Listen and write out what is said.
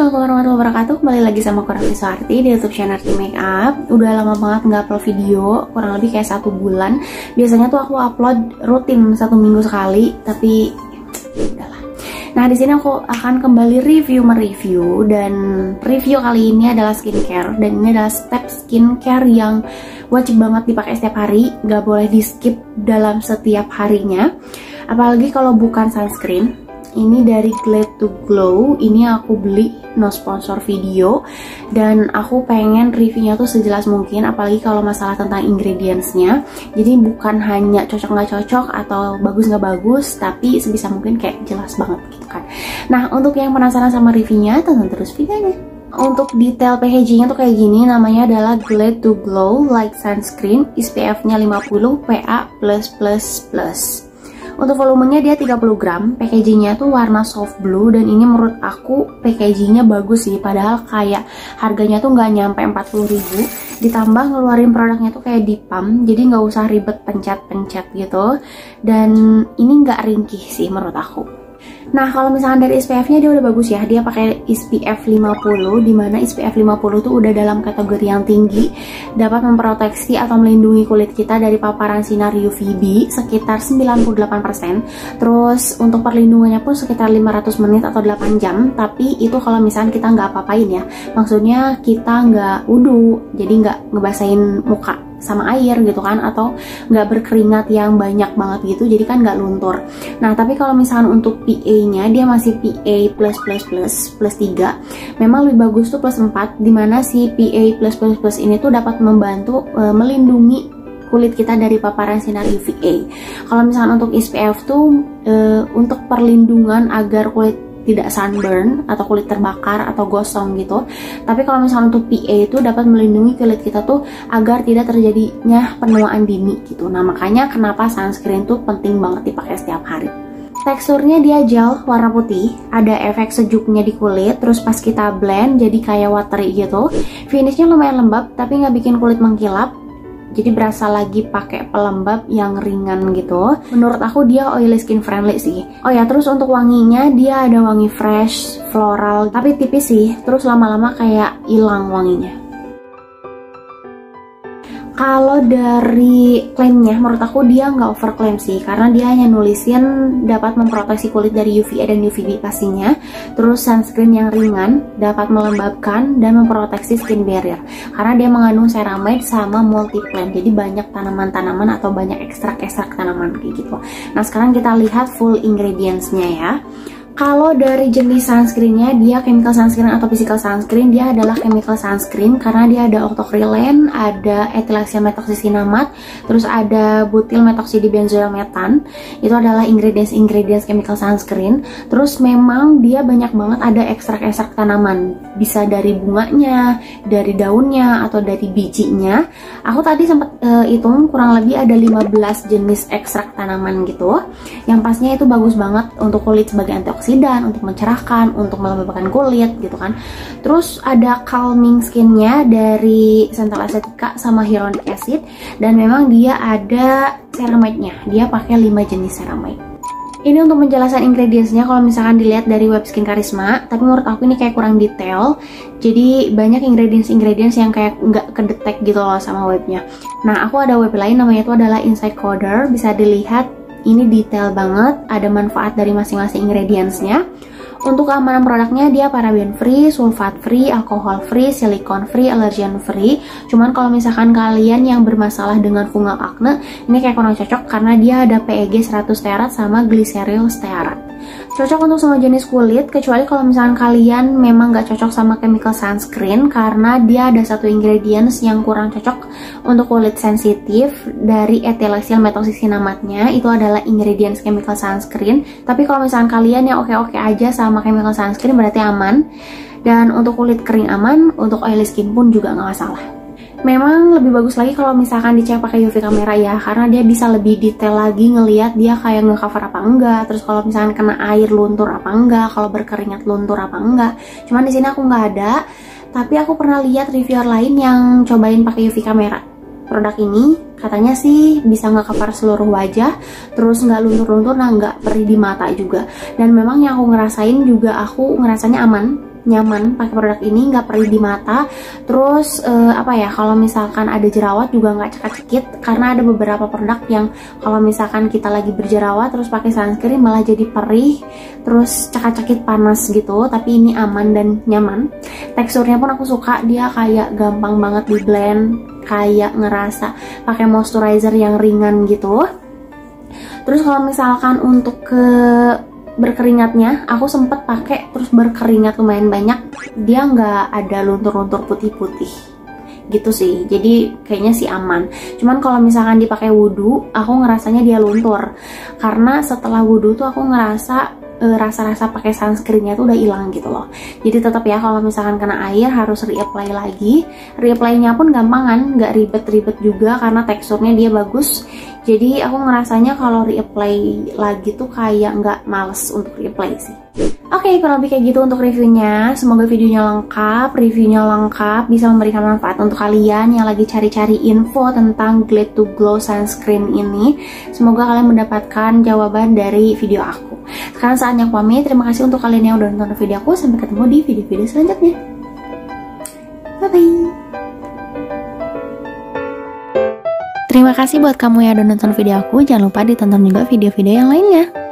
Assalamualaikum warahmatullahi wabarakatuh. Kembali lagi sama aku Raffi Suharti di YouTube channel Arti Makeup. Udah lama banget nggak upload video, kurang lebih kayak 1 bulan. Biasanya tuh aku upload rutin 1 minggu sekali, tapi udahlah. Nah, di sini aku akan kembali mereview dan review kali ini adalah skincare, dan ini adalah step skincare yang wajib banget dipakai setiap hari, nggak boleh di skip dalam setiap harinya. Apalagi kalau bukan sunscreen. Ini dari Glade to Glow, ini aku beli no sponsor video, dan aku pengen reviewnya tuh sejelas mungkin, apalagi kalau masalah tentang ingredientsnya. Jadi bukan hanya cocok nggak cocok atau bagus nggak bagus, tapi sebisa mungkin kayak jelas banget gitu kan. Nah, untuk yang penasaran sama reviewnya, tonton terus videonya. Untuk detail packagingnya tuh kayak gini, namanya adalah Glade to Glow Light Sunscreen, SPF-nya 50 PA+++. Untuk volumenya dia 30 gram, packagingnya tuh warna soft blue, dan ini menurut aku packagingnya bagus sih, padahal kayak harganya tuh nggak nyampe 40.000, ditambah ngeluarin produknya tuh kayak di pump, jadi nggak usah ribet pencet-pencet gitu, dan ini nggak ringkih sih menurut aku. Nah, kalau misalkan dari SPF-nya dia udah bagus ya, dia pakai SPF 50, dimana SPF 50 tuh udah dalam kategori yang tinggi, dapat memproteksi atau melindungi kulit kita dari paparan sinar UVB sekitar 98%. Terus untuk perlindungannya pun sekitar 500 menit atau 8 jam, tapi itu kalau misalkan kita nggak apa-apain ya, maksudnya kita nggak wudu, jadi nggak ngebasahin muka sama air gitu kan, atau nggak berkeringat yang banyak banget gitu, jadi kan nggak luntur. Nah, tapi kalau misalkan untuk PA-nya dia masih PA+++++3, memang lebih bagus tuh +4, dimana si PA+++ ini tuh dapat membantu melindungi kulit kita dari paparan sinar UVA. Kalau misalkan untuk SPF tuh untuk perlindungan agar kulit tidak sunburn atau kulit terbakar atau gosong gitu. Tapi kalau misalnya untuk PA itu dapat melindungi kulit kita tuh agar tidak terjadinya penuaan dini gitu. Nah, makanya kenapa sunscreen tuh penting banget dipakai setiap hari. Teksturnya dia gel warna putih, ada efek sejuknya di kulit, terus pas kita blend jadi kayak watery gitu. Finishnya lumayan lembab tapi nggak bikin kulit mengkilap, jadi berasa lagi pakai pelembab yang ringan gitu. Menurut aku dia oily skin friendly sih. Oh ya, terus untuk wanginya dia ada wangi fresh, floral, tapi tipis sih. Terus lama-lama kayak hilang wanginya. Kalau dari klaimnya, menurut aku dia nggak overklaim sih, karena dia hanya nulisin dapat memproteksi kulit dari UVA dan UVB pastinya. Terus sunscreen yang ringan, dapat melembabkan dan memproteksi skin barrier, karena dia mengandung ceramide sama multiplant, jadi banyak tanaman-tanaman atau banyak ekstrak-ekstrak tanaman kayak gitu. Nah, sekarang kita lihat full ingredientsnya ya. Kalau dari jenis sunscreennya, dia chemical sunscreen atau physical sunscreen, dia adalah chemical sunscreen karena dia ada octocrylene, ada ethylaceae methoxycinamate, terus ada butyl methoxydibenzoyl metan. Itu adalah ingredients chemical sunscreen. Terus memang dia banyak banget ada ekstrak-ekstrak tanaman, bisa dari bunganya, dari daunnya, atau dari bijinya. Aku tadi sempat hitung kurang lebih ada 15 jenis ekstrak tanaman gitu, yang pastinya itu bagus banget untuk kulit sebagai antioksidan, untuk mencerahkan, untuk melembabkan kulit gitu kan. Terus ada calming skinnya dari Central Aesthetica sama hyaluronic acid, dan memang dia ada ceramide-nya, dia pakai 5 jenis ceramide. Ini untuk menjelaskan ingredientsnya kalau misalkan dilihat dari web Skin Karisma, tapi menurut aku ini kayak kurang detail. Jadi banyak ingredients yang kayak nggak kedetek gitu loh sama webnya. Nah, aku ada web lain namanya itu adalah Inside Coder, bisa dilihat. Ini detail banget, ada manfaat dari masing-masing ingredientsnya. Untuk keamanan produknya dia paraben free, sulfat free, alkohol free, silikon free, allergen free. Cuman kalau misalkan kalian yang bermasalah dengan fungal acne, ini kayak kurang cocok karena dia ada PEG 100 stearat sama glyceryl stearat. Cocok untuk semua jenis kulit, kecuali kalau misalkan kalian memang nggak cocok sama chemical sunscreen, karena dia ada satu ingredients yang kurang cocok untuk kulit sensitif dari ethylaceae methoxycinamate-nya. Itu adalah ingredients chemical sunscreen. Tapi kalau misalkan kalian yang oke-oke aja sama chemical sunscreen berarti aman. Dan untuk kulit kering aman, untuk oily skin pun juga nggak masalah. Memang lebih bagus lagi kalau misalkan dicek pakai UV kamera ya, karena dia bisa lebih detail lagi ngelihat dia kayak ngecover apa enggak, terus kalau misalkan kena air luntur apa enggak, kalau berkeringat luntur apa enggak. Cuman di sini aku nggak ada, tapi aku pernah lihat reviewer lain yang cobain pakai UV kamera. Produk ini katanya sih bisa nge-cover seluruh wajah, terus nggak luntur-luntur, nah nggak perih di mata juga. Dan memang yang aku ngerasain juga, aku ngerasanya aman. nyaman pakai produk ini, nggak perih di mata. Terus kalau misalkan ada jerawat juga nggak cekat-cekit, karena ada beberapa produk yang kalau misalkan kita lagi berjerawat terus pakai sunscreen malah jadi perih, terus cekat-cekit panas gitu. Tapi ini aman dan nyaman. Teksturnya pun aku suka, dia kayak gampang banget di blend, kayak ngerasa pakai moisturizer yang ringan gitu. Terus kalau misalkan untuk ke berkeringatnya, aku sempet pakai terus berkeringat lumayan banyak, dia nggak ada luntur-luntur putih-putih gitu sih, jadi kayaknya sih aman. Cuman kalau misalkan dipakai wudhu, aku ngerasanya dia luntur, karena setelah wudhu tuh aku ngerasa rasa-rasa pakai sunscreennya tuh udah hilang gitu loh. Jadi tetap ya, kalau misalkan kena air harus reapply lagi. Reapply-nya pun gampangan, nggak ribet-ribet juga karena teksturnya dia bagus. Jadi aku ngerasanya kalau reapply lagi tuh kayak nggak males untuk reapply sih. Oke, kurang lebih kayak gitu untuk reviewnya. Semoga reviewnya lengkap, bisa memberikan manfaat untuk kalian yang lagi cari-cari info tentang Glade to Glow Sunscreen ini. Semoga kalian mendapatkan jawaban dari video aku. Sekarang saatnya aku pamit. Terima kasih untuk kalian yang udah nonton video aku. Sampai ketemu di video-video selanjutnya. Bye-bye. Terima kasih buat kamu yang udah nonton video aku. Jangan lupa ditonton juga video-video yang lainnya.